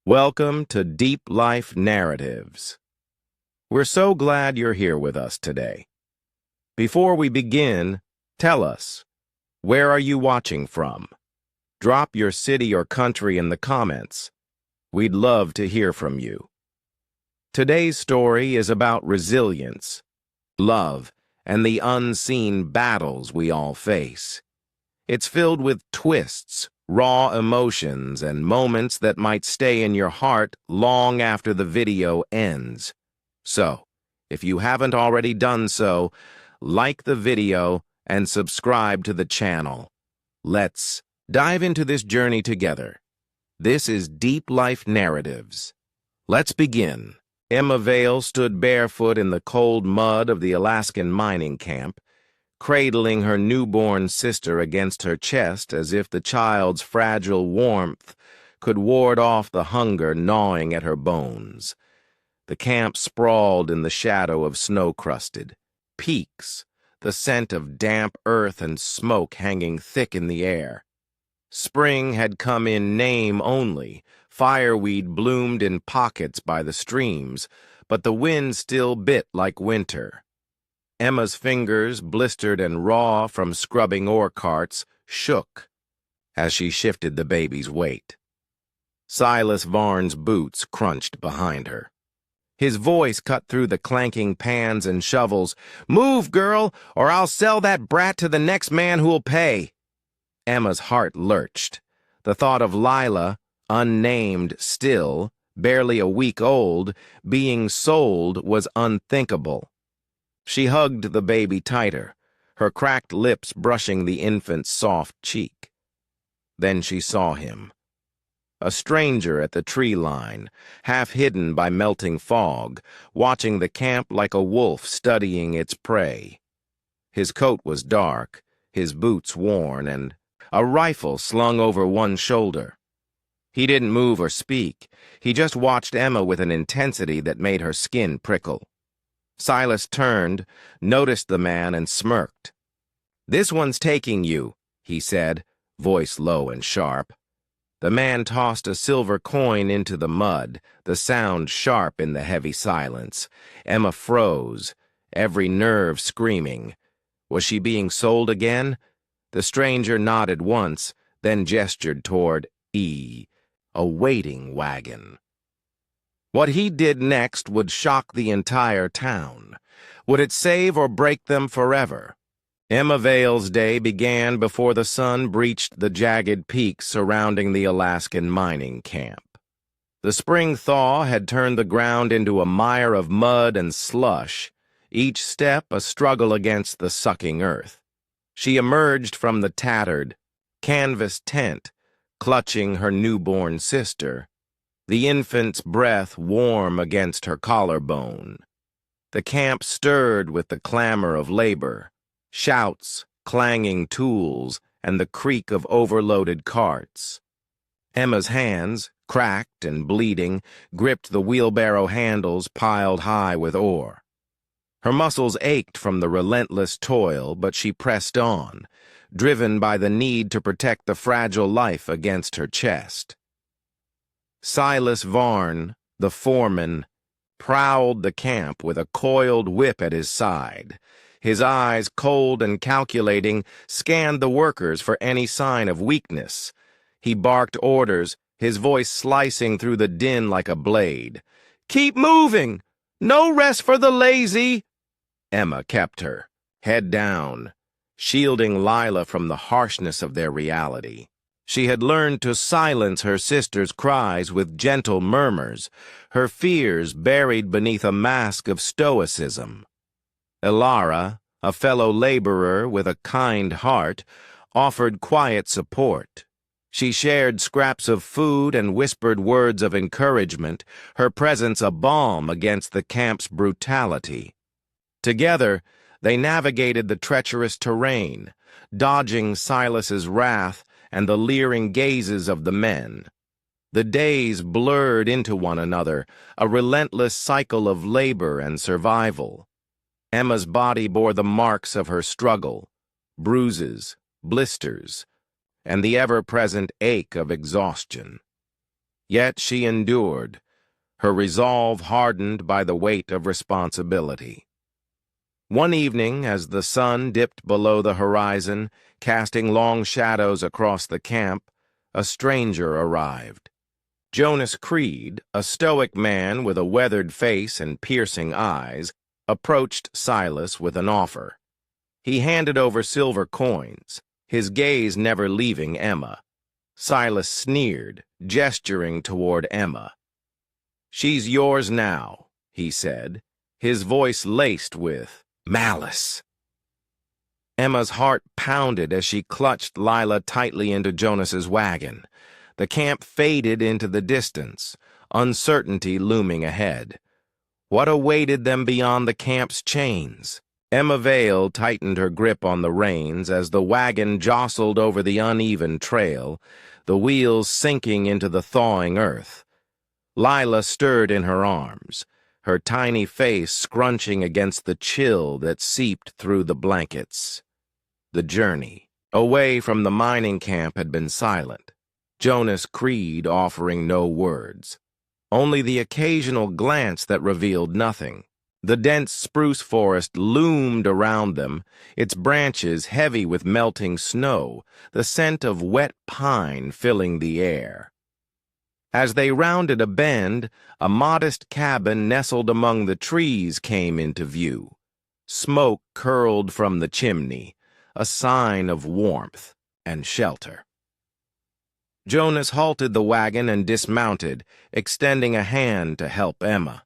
Welcome to Deep Life Narratives. We're so glad you're here with us today. Before we begin, tell us, where are you watching from? Drop your city or country in the comments. We'd love to hear from you. Today's story is about resilience, love, and the unseen battles we all face. It's filled with twists, raw emotions, and moments that might stay in your heart long after the video ends. So, if you haven't already done so, like the video and subscribe to the channel. Let's dive into this journey together. This is Deep Life Narratives. Let's begin. Emma Vale stood barefoot in the cold mud of the Alaskan mining camp, cradling her newborn sister against her chest as if the child's fragile warmth could ward off the hunger gnawing at her bones. The camp sprawled in the shadow of snow-crusted peaks, the scent of damp earth and smoke hanging thick in the air. Spring had come in name only. Fireweed bloomed in pockets by the streams, but the wind still bit like winter. Emma's fingers, blistered and raw from scrubbing ore carts, shook as she shifted the baby's weight. Silas Varne's boots crunched behind her. His voice cut through the clanking pans and shovels. "Move, girl, or I'll sell that brat to the next man who'll pay." Emma's heart lurched. The thought of Lila, unnamed still, barely a week old, being sold was unthinkable. She hugged the baby tighter, her cracked lips brushing the infant's soft cheek. Then she saw him. A stranger at the tree line, half hidden by melting fog, watching the camp like a wolf studying its prey. His coat was dark, his boots worn, and a rifle slung over one shoulder. He didn't move or speak. He just watched Emma with an intensity that made her skin prickle. Silas turned, noticed the man, and smirked. "This one's taking you," he said, voice low and sharp. The man tossed a silver coin into the mud, the sound sharp in the heavy silence. Emma froze, every nerve screaming. Was she being sold again? The stranger nodded once, then gestured toward a waiting wagon. What he did next would shock the entire town. Would it save or break them forever? Emma Vale's day began before the sun breached the jagged peaks surrounding the Alaskan mining camp. The spring thaw had turned the ground into a mire of mud and slush, each step a struggle against the sucking earth. She emerged from the tattered, canvas tent, clutching her newborn sister, the infant's breath warm against her collarbone. The camp stirred with the clamor of labor, shouts, clanging tools, and the creak of overloaded carts. Emma's hands, cracked and bleeding, gripped the wheelbarrow handles piled high with ore. Her muscles ached from the relentless toil, but she pressed on, driven by the need to protect the fragile life against her chest. Silas Varne, the foreman, prowled the camp with a coiled whip at his side. His eyes, cold and calculating, scanned the workers for any sign of weakness. He barked orders, his voice slicing through the din like a blade. "Keep moving! No rest for the lazy!" Emma kept her, head down, shielding Lila from the harshness of their reality. She had learned to silence her sister's cries with gentle murmurs, her fears buried beneath a mask of stoicism. Elara, a fellow laborer with a kind heart, offered quiet support. She shared scraps of food and whispered words of encouragement, her presence a balm against the camp's brutality. Together, they navigated the treacherous terrain, dodging Silas's wrath and the leering gazes of the men. The days blurred into one another, a relentless cycle of labor and survival. Emma's body bore the marks of her struggle, bruises, blisters, and the ever-present ache of exhaustion. Yet she endured, her resolve hardened by the weight of responsibility. One evening, as the sun dipped below the horizon, casting long shadows across the camp, a stranger arrived. Jonas Creed, a stoic man with a weathered face and piercing eyes, approached Silas with an offer. He handed over silver coins, his gaze never leaving Emma. Silas sneered, gesturing toward Emma. "She's yours now," he said, his voice laced with malice. Emma's heart pounded as she clutched Lila tightly into Jonas's wagon. The camp faded into the distance, uncertainty looming ahead. What awaited them beyond the camp's chains? Emma Vale tightened her grip on the reins as the wagon jostled over the uneven trail, the wheels sinking into the thawing earth. Lila stirred in her arms, her tiny face scrunching against the chill that seeped through the blankets. The journey away from the mining camp had been silent, Jonas Creed offering no words, only the occasional glance that revealed nothing. The dense spruce forest loomed around them, its branches heavy with melting snow, the scent of wet pine filling the air. As they rounded a bend, a modest cabin nestled among the trees came into view. Smoke curled from the chimney, a sign of warmth and shelter. Jonas halted the wagon and dismounted, extending a hand to help Emma.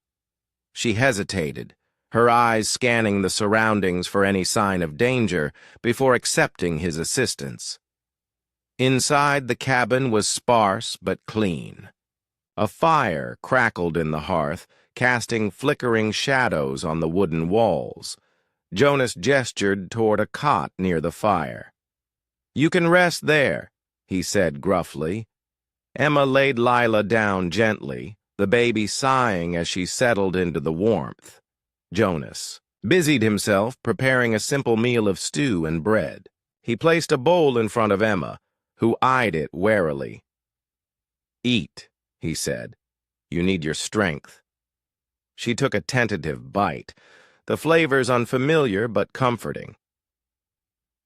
She hesitated, her eyes scanning the surroundings for any sign of danger before accepting his assistance. Inside the cabin was sparse but clean. A fire crackled in the hearth, casting flickering shadows on the wooden walls. Jonas gestured toward a cot near the fire. "You can rest there," he said gruffly. Emma laid Lila down gently, the baby sighing as she settled into the warmth. Jonas busied himself preparing a simple meal of stew and bread. He placed a bowl in front of Emma, who eyed it warily. "Eat," he said. "You need your strength." She took a tentative bite, the flavors unfamiliar but comforting.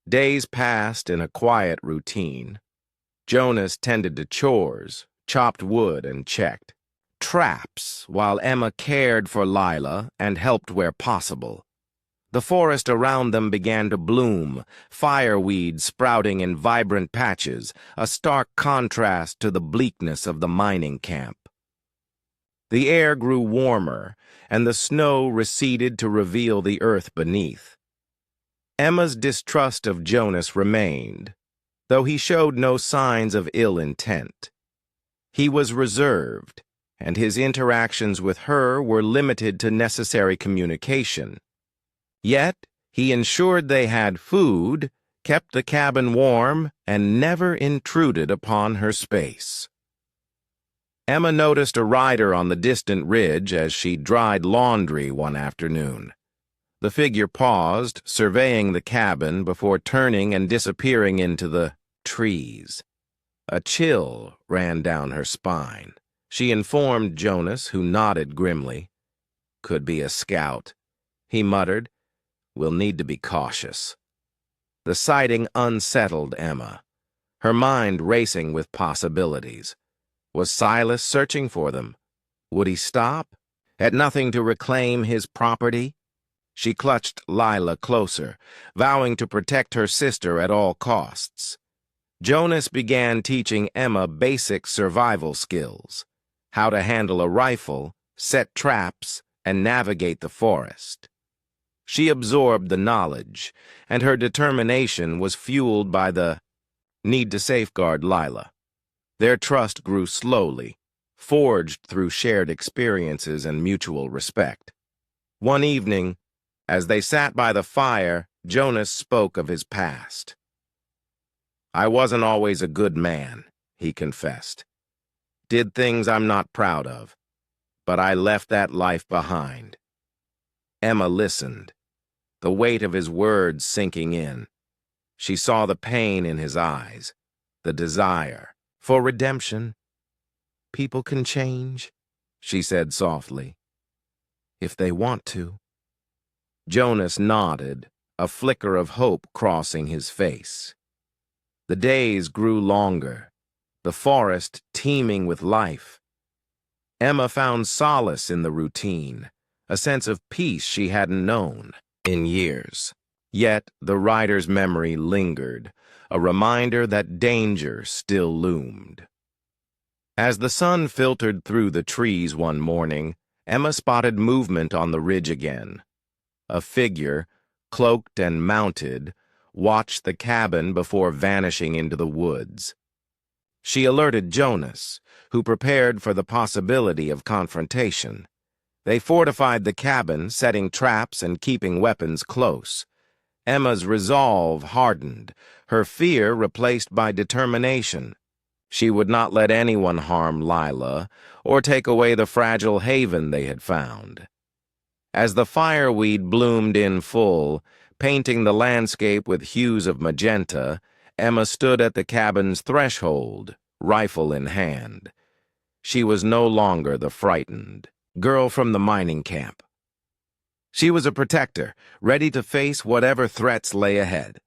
Days passed in a quiet routine. Jonas tended to chores, chopped wood, and checked traps, while Emma cared for Lila and helped where possible. The forest around them began to bloom, fireweed sprouting in vibrant patches, a stark contrast to the bleakness of the mining camp. The air grew warmer, and the snow receded to reveal the earth beneath. Emma's distrust of Jonas remained, though he showed no signs of ill intent. He was reserved, and his interactions with her were limited to necessary communication. Yet, he ensured they had food, kept the cabin warm, and never intruded upon her space. Emma noticed a rider on the distant ridge as she dried laundry one afternoon. The figure paused, surveying the cabin before turning and disappearing into the trees. A chill ran down her spine. She informed Jonas, who nodded grimly. "Could be a scout," he muttered. "We'll need to be cautious." The sighting unsettled Emma, her mind racing with possibilities. Was Silas searching for them? Would he stop? At nothing to reclaim his property? She clutched Lila closer, vowing to protect her sister at all costs. Jonas began teaching Emma basic survival skills: how to handle a rifle, set traps, and navigate the forest. She absorbed the knowledge, and her determination was fueled by the need to safeguard Lila. Their trust grew slowly, forged through shared experiences and mutual respect. One evening, as they sat by the fire, Jonas spoke of his past. "I wasn't always a good man," he confessed. "Did things I'm not proud of, but I left that life behind." Emma listened, the weight of his words sinking in. She saw the pain in his eyes, the desire for redemption. people can change," she said softly. "If they want to." Jonas nodded, a flicker of hope crossing his face. The days grew longer, the forest teeming with life. Emma found solace in the routine, a sense of peace she hadn't known in years. Yet the rider's memory lingered, a reminder that danger still loomed. As the sun filtered through the trees one morning, Emma spotted movement on the ridge again. A figure, cloaked and mounted, watched the cabin before vanishing into the woods. She alerted Jonas, who prepared for the possibility of confrontation. They fortified the cabin, setting traps and keeping weapons close. Emma's resolve hardened, her fear replaced by determination. She would not let anyone harm Lila or take away the fragile haven they had found. As the fireweed bloomed in full, painting the landscape with hues of magenta, Emma stood at the cabin's threshold, rifle in hand. She was no longer the frightened girl from the mining camp. She was a protector, ready to face whatever threats lay ahead.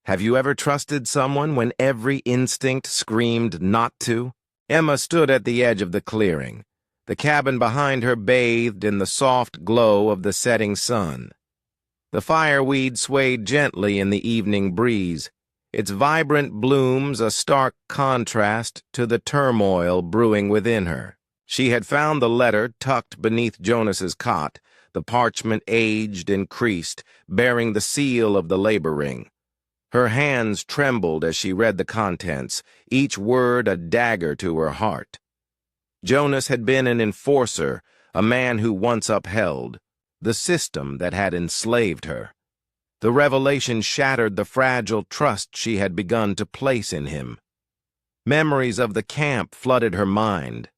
Have you ever trusted someone when every instinct screamed not to? Emma stood at the edge of the clearing. The cabin behind her bathed in the soft glow of the setting sun. The fireweed swayed gently in the evening breeze, its vibrant blooms a stark contrast to the turmoil brewing within her. She had found the letter tucked beneath Jonas's cot, the parchment aged and creased, bearing the seal of the labor ring. Her hands trembled as she read the contents, each word a dagger to her heart. Jonas had been an enforcer, a man who once upheld the system that had enslaved her. The revelation shattered the fragile trust she had begun to place in him. Memories of the camp flooded her mind.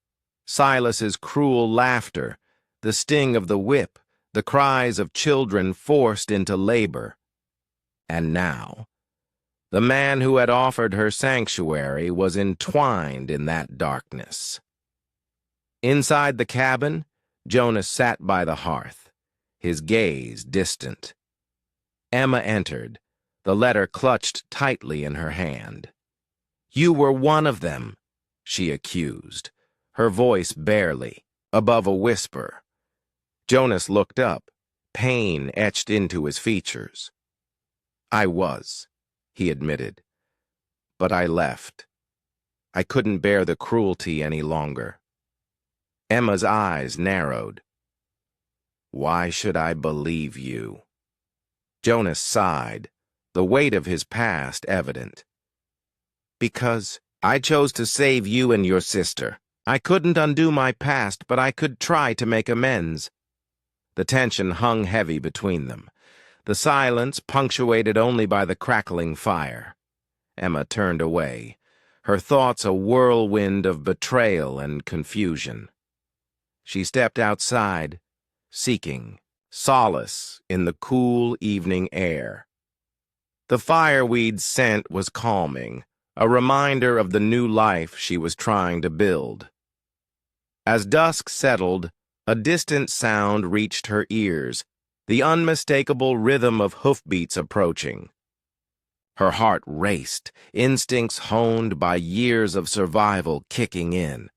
Silas's cruel laughter, the sting of the whip, the cries of children forced into labor. And now, the man who had offered her sanctuary was entwined in that darkness. Inside the cabin, Jonas sat by the hearth, his gaze distant. Emma entered, the letter clutched tightly in her hand. "You were one of them," she accused, her voice barely, above a whisper. Jonas looked up, pain etched into his features. "I was," he admitted. "But I left. I couldn't bear the cruelty any longer." Emma's eyes narrowed. "Why should I believe you?" Jonas sighed, the weight of his past evident. "Because I chose to save you and your sister. I couldn't undo my past, but I could try to make amends." The tension hung heavy between them, the silence punctuated only by the crackling fire. Emma turned away, her thoughts a whirlwind of betrayal and confusion. She stepped outside, seeking solace in the cool evening air. The fireweed scent was calming, a reminder of the new life she was trying to build. As dusk settled, a distant sound reached her ears, the unmistakable rhythm of hoofbeats approaching. Her heart raced, instincts honed by years of survival kicking in.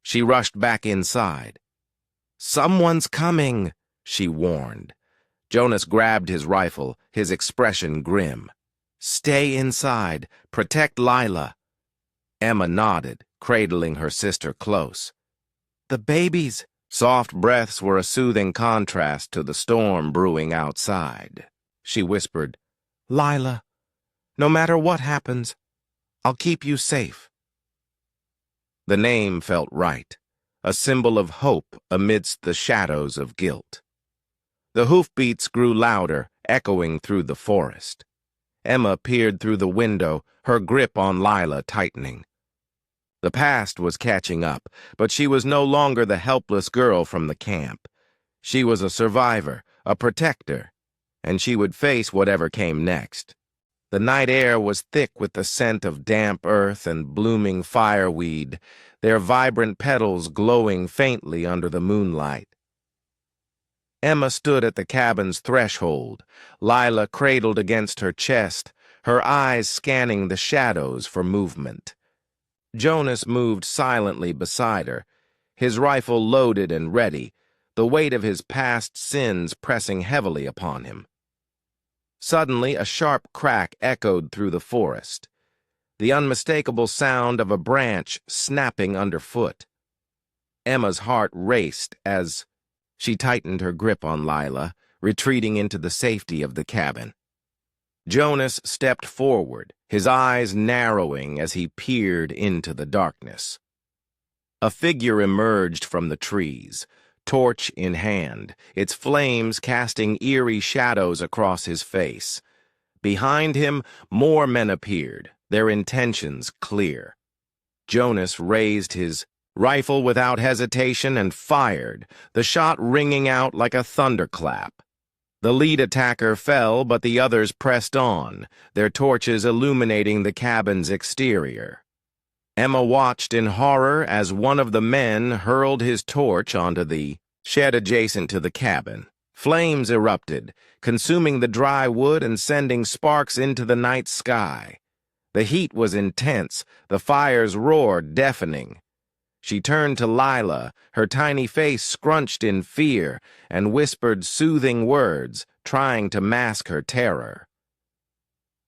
She rushed back inside. "Someone's coming," she warned. Jonas grabbed his rifle, his expression grim. "Stay inside. Protect Lila." Emma nodded, cradling her sister close. "The babies." Soft breaths were a soothing contrast to the storm brewing outside. She whispered, "Lila, no matter what happens, I'll keep you safe." The name felt right, a symbol of hope amidst the shadows of guilt. The hoofbeats grew louder, echoing through the forest. Emma peered through the window, her grip on Lila tightening. The past was catching up, but she was no longer the helpless girl from the camp. She was a survivor, a protector, and she would face whatever came next. The night air was thick with the scent of damp earth and blooming fireweed, their vibrant petals glowing faintly under the moonlight. Emma stood at the cabin's threshold, Lila cradled against her chest, her eyes scanning the shadows for movement. Jonas moved silently beside her, his rifle loaded and ready, the weight of his past sins pressing heavily upon him. Suddenly, a sharp crack echoed through the forest, the unmistakable sound of a branch snapping underfoot. Emma's heart raced as she tightened her grip on Lila, retreating into the safety of the cabin. Jonas stepped forward, his eyes narrowing as he peered into the darkness. A figure emerged from the trees, torch in hand, its flames casting eerie shadows across his face. Behind him, more men appeared, their intentions clear. Jonas raised his rifle without hesitation and fired, the shot ringing out like a thunderclap. The lead attacker fell, but the others pressed on, their torches illuminating the cabin's exterior. Emma watched in horror as one of the men hurled his torch onto the shed adjacent to the cabin. Flames erupted, consuming the dry wood and sending sparks into the night sky. The heat was intense, the fire's roar deafening. She turned to Lila, her tiny face scrunched in fear, and whispered soothing words, trying to mask her terror.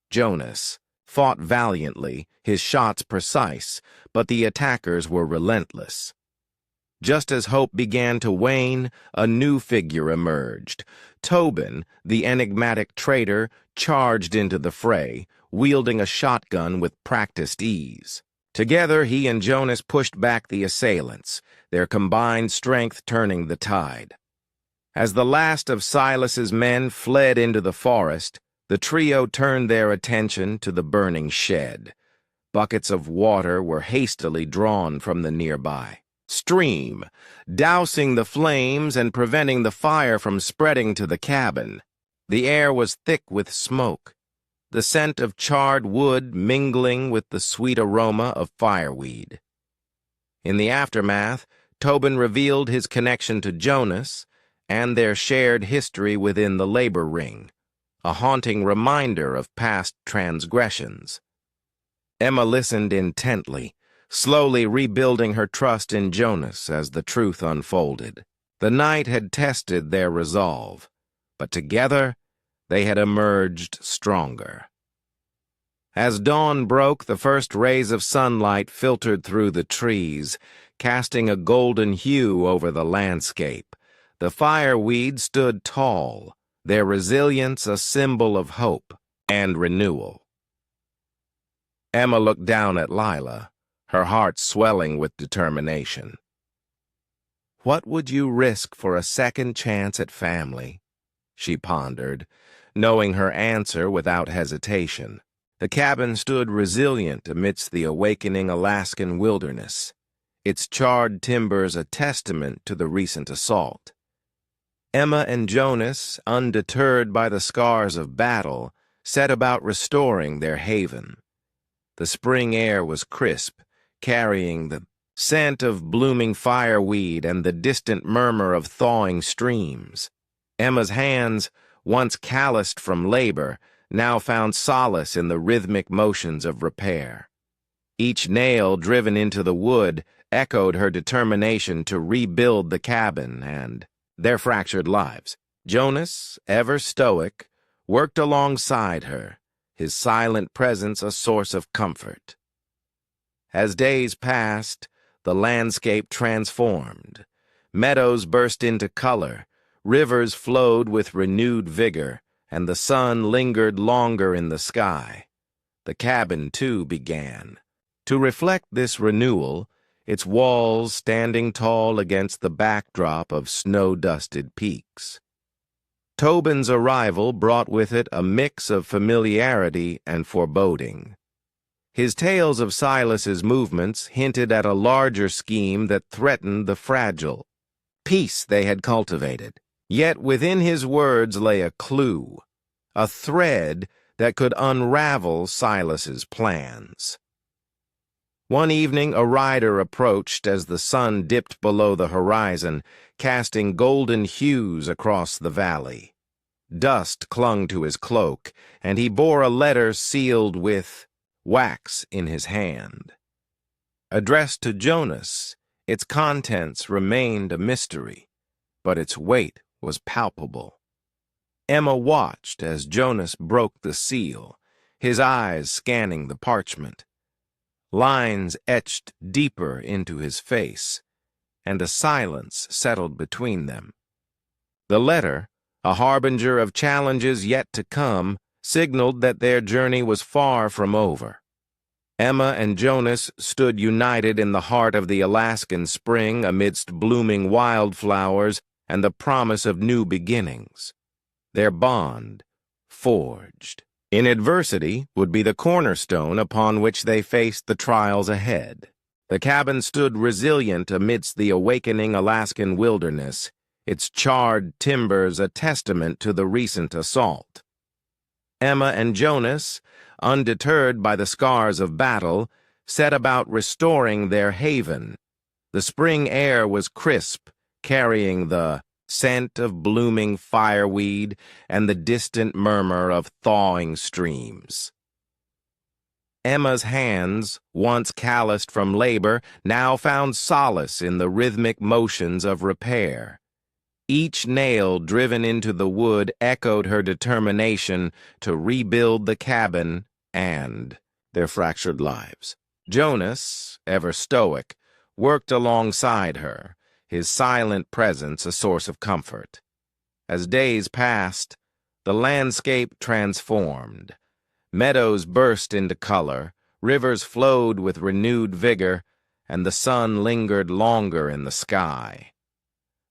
Jonas fought valiantly, his shots precise, but the attackers were relentless. Just as hope began to wane, a new figure emerged. Tobin, the enigmatic traitor, charged into the fray, wielding a shotgun with practiced ease. Together, he and Jonas pushed back the assailants, their combined strength turning the tide. As the last of Silas's men fled into the forest, the trio turned their attention to the burning shed. Buckets of water were hastily drawn from the nearby stream, dousing the flames and preventing the fire from spreading to the cabin. The air was thick with smoke, the scent of charred wood mingling with the sweet aroma of fireweed. In the aftermath, Tobin revealed his connection to Jonas and their shared history within the labor ring, a haunting reminder of past transgressions. Emma listened intently, slowly rebuilding her trust in Jonas as the truth unfolded. The night had tested their resolve, but together they had emerged stronger. As dawn broke, the first rays of sunlight filtered through the trees, casting a golden hue over the landscape. The fireweed stood tall, their resilience a symbol of hope and renewal. Emma looked down at Lila, her heart swelling with determination. "What would you risk for a second chance at family?" she pondered, knowing her answer without hesitation. The cabin stood resilient amidst the awakening Alaskan wilderness, its charred timbers a testament to the recent assault. Emma and Jonas, undeterred by the scars of battle, set about restoring their haven. The spring air was crisp, carrying the scent of blooming fireweed and the distant murmur of thawing streams. Emma's hands, once calloused from labor, now found solace in the rhythmic motions of repair. Each nail driven into the wood echoed her determination to rebuild the cabin and their fractured lives. Jonas, ever stoic, worked alongside her, his silent presence a source of comfort. As days passed, the landscape transformed. Meadows burst into color, rivers flowed with renewed vigor, and the sun lingered longer in the sky. The cabin, too, began. To reflect this renewal, its walls standing tall against the backdrop of snow-dusted peaks. Tobin's arrival brought with it a mix of familiarity and foreboding. His tales of Silas's movements hinted at a larger scheme that threatened the fragile peace they had cultivated. Yet within his words lay a clue, a thread that could unravel Silas's plans. One evening, a rider approached as the sun dipped below the horizon, casting golden hues across the valley. Dust clung to his cloak, and he bore a letter sealed with wax in his hand. Addressed to Jonas, its contents remained a mystery, but its weight was palpable. Emma watched as Jonas broke the seal, his eyes scanning the parchment. Lines etched deeper into his face, and a silence settled between them. The letter, a harbinger of challenges yet to come, signaled that their journey was far from over. Emma and Jonas stood united in the heart of the Alaskan spring amidst blooming wildflowers and the promise of new beginnings. Their bond, forged in adversity, would be the cornerstone upon which they faced the trials ahead. The cabin stood resilient amidst the awakening Alaskan wilderness, its charred timbers a testament to the recent assault. Emma and Jonas, undeterred by the scars of battle, set about restoring their haven. The spring air was crisp, carrying the scent of blooming fireweed and the distant murmur of thawing streams. Emma's hands, once calloused from labor, now found solace in the rhythmic motions of repair. Each nail driven into the wood echoed her determination to rebuild the cabin and their fractured lives. Jonas, ever stoic, worked alongside her, his silent presence a source of comfort. As days passed, the landscape transformed. Meadows burst into color, rivers flowed with renewed vigor, and the sun lingered longer in the sky.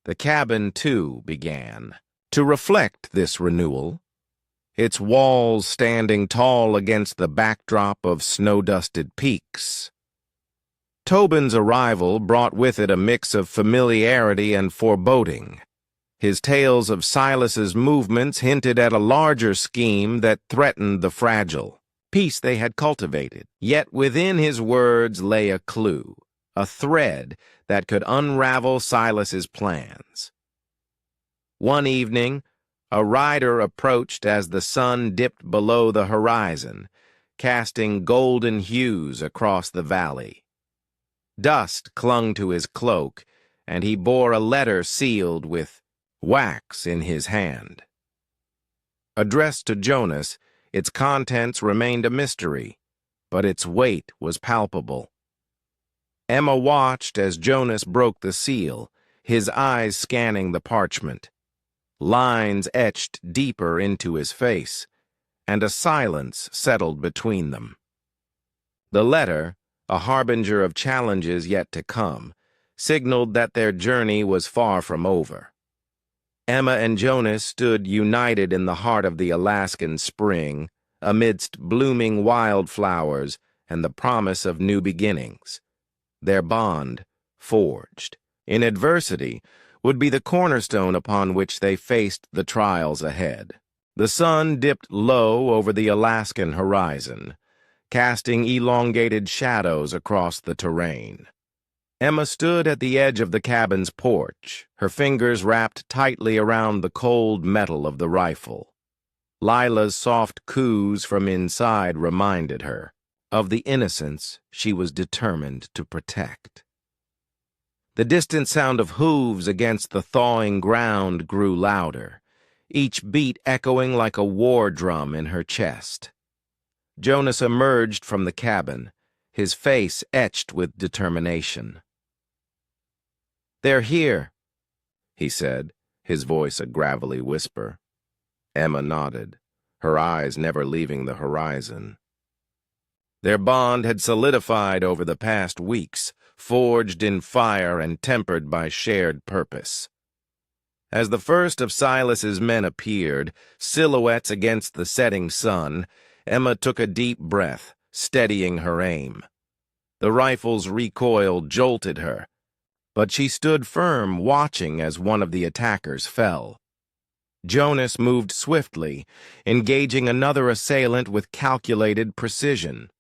The cabin, too, began to reflect this renewal, its walls standing tall against the backdrop of snow-dusted peaks. Tobin's arrival brought with it a mix of familiarity and foreboding. His tales of Silas's movements hinted at a larger scheme that threatened the fragile peace they had cultivated. Yet within his words lay a clue, a thread that could unravel Silas's plans. One evening, a rider approached as the sun dipped below the horizon, casting golden hues across the valley. Dust clung to his cloak, and he bore a letter sealed with wax in his hand. Addressed to Jonas, its contents remained a mystery, but its weight was palpable. Emma watched as Jonas broke the seal, his eyes scanning the parchment. Lines etched deeper into his face, and a silence settled between them. The letter, a harbinger of challenges yet to come, signaled that their journey was far from over. Emma and Jonas stood united in the heart of the Alaskan spring, amidst blooming wildflowers and the promise of new beginnings. Their bond, forged in adversity, would be the cornerstone upon which they faced the trials ahead. The sun dipped low over the Alaskan horizon, casting elongated shadows across the terrain. Emma stood at the edge of the cabin's porch, her fingers wrapped tightly around the cold metal of the rifle. Lila's soft coos from inside reminded her of the innocence she was determined to protect. The distant sound of hooves against the thawing ground grew louder, each beat echoing like a war drum in her chest. Jonas emerged from the cabin, his face etched with determination. "They're here," he said, his voice a gravelly whisper. Emma nodded, her eyes never leaving the horizon. Their bond had solidified over the past weeks, forged in fire and tempered by shared purpose. As the first of Silas's men appeared, silhouettes against the setting sun, Emma took a deep breath, steadying her aim. The rifle's recoil jolted her, but she stood firm, watching as one of the attackers fell. Jonas moved swiftly, engaging another assailant with calculated precision.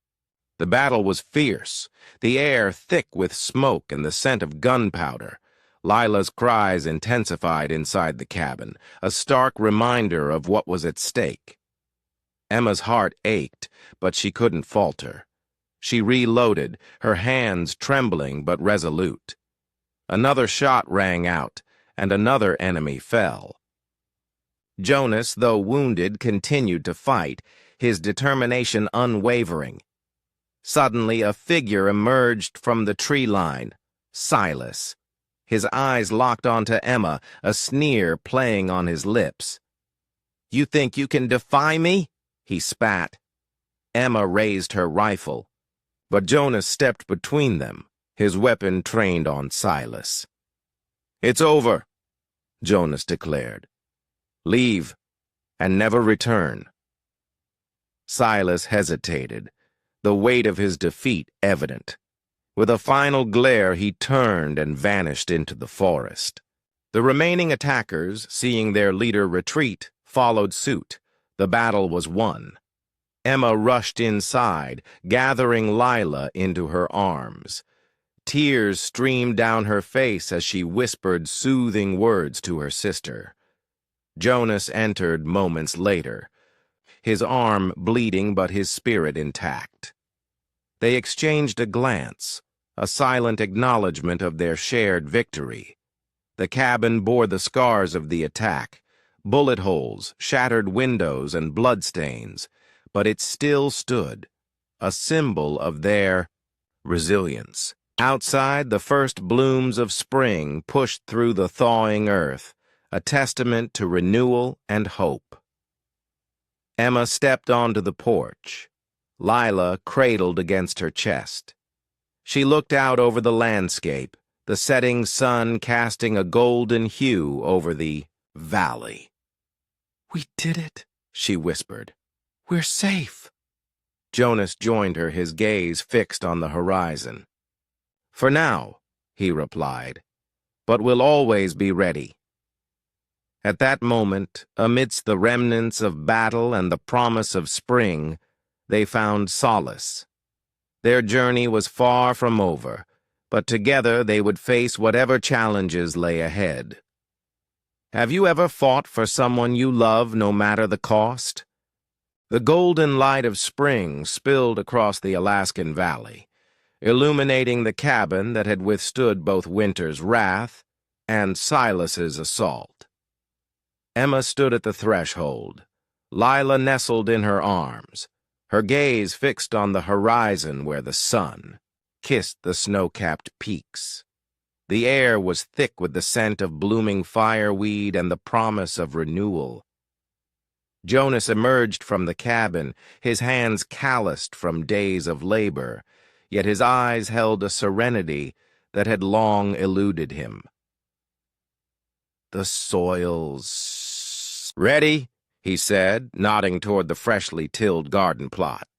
The battle was fierce, the air thick with smoke and the scent of gunpowder. Lila's cries intensified inside the cabin, a stark reminder of what was at stake. Emma's heart ached, but she couldn't falter. She reloaded, her hands trembling but resolute. Another shot rang out, and another enemy fell. Jonas, though wounded, continued to fight, his determination unwavering. Suddenly, a figure emerged from the tree line. Silas. His eyes locked onto Emma, a sneer playing on his lips. "You think you can defy me?" he spat. Emma raised her rifle, but Jonas stepped between them, his weapon trained on Silas. "It's over," Jonas declared. "Leave, and never return." Silas hesitated, the weight of his defeat evident. With a final glare, he turned and vanished into the forest. The remaining attackers, seeing their leader retreat, followed suit. The battle was won. Emma rushed inside, gathering Lila into her arms. Tears streamed down her face as she whispered soothing words to her sister. Jonas entered moments later, his arm bleeding but his spirit intact. They exchanged a glance, a silent acknowledgement of their shared victory. The cabin bore the scars of the attack, bullet holes, shattered windows, and bloodstains, but it still stood, a symbol of their resilience. Outside, the first blooms of spring pushed through the thawing earth, a testament to renewal and hope. Emma stepped onto the porch, Lila cradled against her chest. She looked out over the landscape, the setting sun casting a golden hue over the valley. "We did it," she whispered. "We're safe." Jonas joined her, his gaze fixed on the horizon. "For now," he replied, "but we'll always be ready." At that moment, amidst the remnants of battle and the promise of spring, they found solace. Their journey was far from over, but together they would face whatever challenges lay ahead. Have you ever fought for someone you love no matter the cost? The golden light of spring spilled across the Alaskan valley, illuminating the cabin that had withstood both winter's wrath and Silas's assault. Emma stood at the threshold, Lila nestled in her arms, her gaze fixed on the horizon where the sun kissed the snow-capped peaks. The air was thick with the scent of blooming fireweed and the promise of renewal. Jonas emerged from the cabin, his hands calloused from days of labor, yet his eyes held a serenity that had long eluded him. "The soil's ready," he said, nodding toward the freshly tilled garden plot.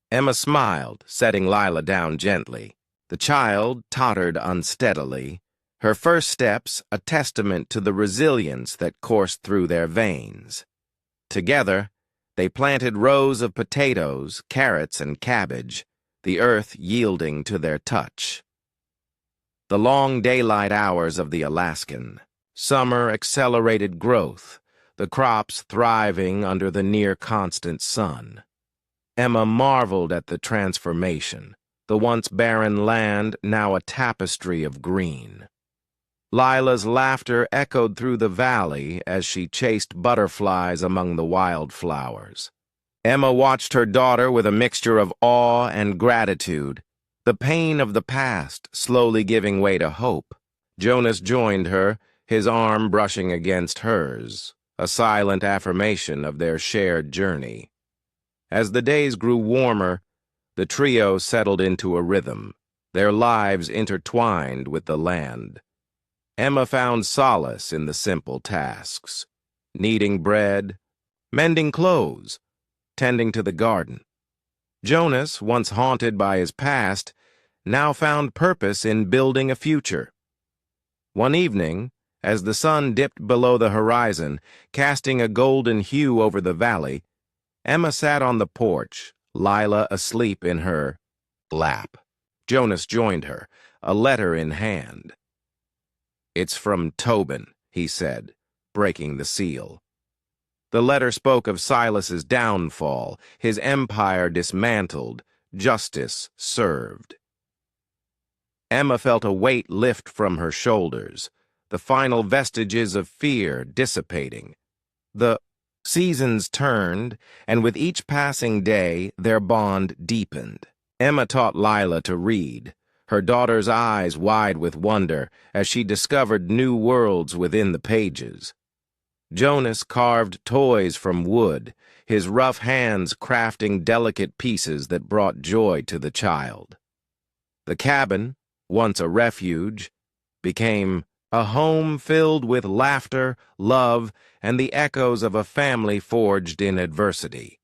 Emma smiled, setting Lila down gently. The child tottered unsteadily, her first steps a testament to the resilience that coursed through their veins. Together, they planted rows of potatoes, carrots, and cabbage, the earth yielding to their touch. The long daylight hours of the Alaskan, summer accelerated growth, the crops thriving under the near-constant sun. Emma marveled at the transformation, the once barren land now a tapestry of green. Lila's laughter echoed through the valley as she chased butterflies among the wildflowers. Emma watched her daughter with a mixture of awe and gratitude, the pain of the past slowly giving way to hope. Jonas joined her, his arm brushing against hers, a silent affirmation of their shared journey. As the days grew warmer, the trio settled into a rhythm, their lives intertwined with the land. Emma found solace in the simple tasks, kneading bread, mending clothes, tending to the garden. Jonas, once haunted by his past, now found purpose in building a future. One evening, as the sun dipped below the horizon, casting a golden hue over the valley, Emma sat on the porch, Lila asleep in her lap. Jonas joined her, a letter in hand. "It's from Tobin," he said, breaking the seal. The letter spoke of Silas's downfall, his empire dismantled, justice served. Emma felt a weight lift from her shoulders, the final vestiges of fear dissipating. The seasons turned, and with each passing day, their bond deepened. Emma taught Lila to read, her daughter's eyes wide with wonder as she discovered new worlds within the pages. Jonas carved toys from wood, his rough hands crafting delicate pieces that brought joy to the child. The cabin, once a refuge, became a home filled with laughter, love, and the echoes of a family forged in adversity.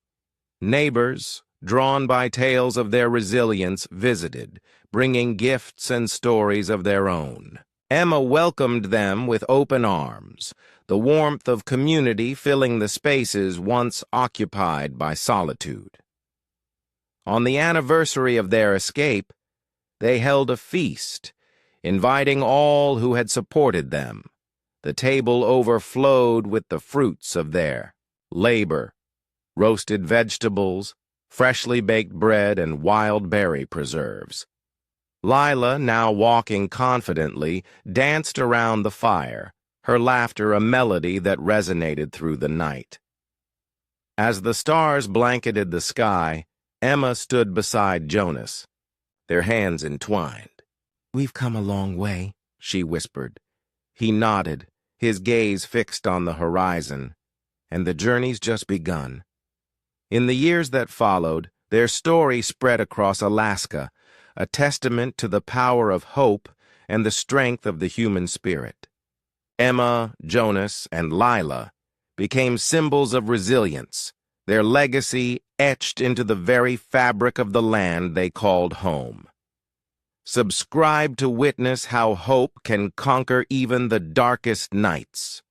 Neighbors, drawn by tales of their resilience, visited, bringing gifts and stories of their own. Emma welcomed them with open arms, the warmth of community filling the spaces once occupied by solitude. On the anniversary of their escape, they held a feast, inviting all who had supported them. The table overflowed with the fruits of their labor, roasted vegetables, freshly baked bread, and wild berry preserves. Lila, now walking confidently, danced around the fire, her laughter a melody that resonated through the night. As the stars blanketed the sky, Emma stood beside Jonas, their hands entwined. "We've come a long way," she whispered. He nodded, his gaze fixed on the horizon, and the journey's just begun. In the years that followed, their story spread across Alaska, a testament to the power of hope and the strength of the human spirit. Emma, Jonas, and Lila became symbols of resilience, their legacy etched into the very fabric of the land they called home. Subscribe to witness how hope can conquer even the darkest nights.